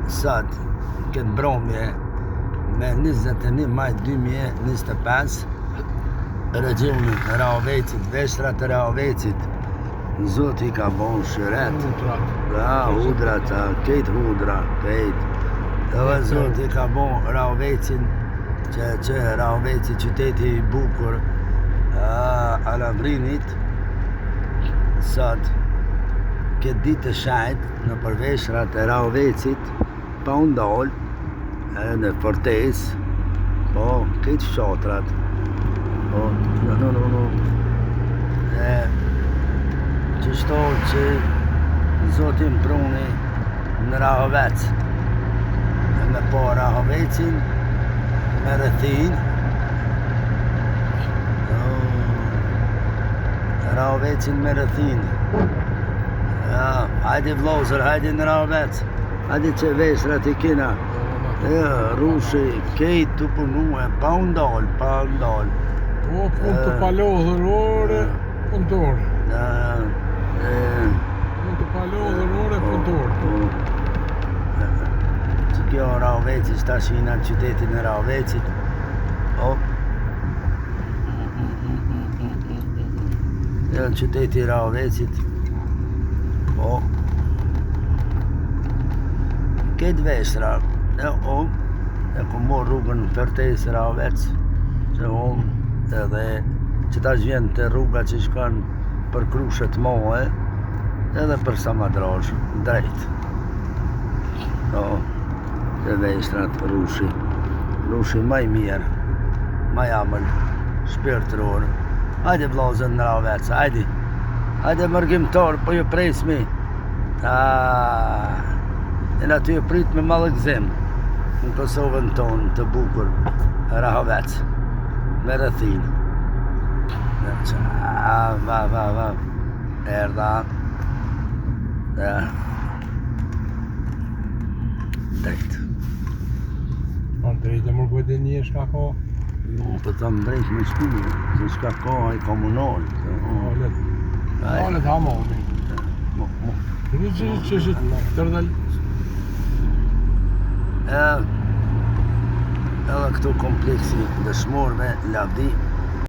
sot këtë mbrëmje me 21 maj 2025 regionin Rahovecit, veshrat e Rahovecit, Zoti ka bon shëret. Hudrat, kejt hudra, kejt. Edhe Zoti ka bon Rahovecin, që Rahoveci qyteti i bukur a Lavrinit, sot këtë ditë të shajt në përveshrat e Rahovecit pa undal në fortes, po këtë fshatrat, po që shtohet që Zotin pruni në Rahovec me po Rahovecin me rëthin Rahovecin me rëthin. Hajde vlozër, hajde në Rahovec, hajde që veshrat i kina rushi, kejt të punue, pa undal. Po, pun të palodhër ore, punëtor. Pun të palodhër ore, punëtor. Që kjo Rahoveci, shtashina qytetin e Rahovecit. Në qyteti i Rahovecit. Këtë veshra, e ku morë rrugën në Fertes Rahovec, që edhe që ta vjen të rruga që shkan për krushet mohe, edhe për Samadrash, drejt. Të veshrat rushi maj mirë, maj amël, shpirtëror. Hajde vlozën në Rahovec, hajde mërgjimtar, po ju presmi. E në ty e prit me malëgzim në Kosovën tonë të bukur, Rahovec, me rëthin. Erda. Drejt. Drejt e mërgoj dhe një shka ko? Po të më drejt me shpilë, se shka ko e komunal. Alet hamoni. Që tërdel? Edhe këtu kompleksi dëshmorve, lavdi,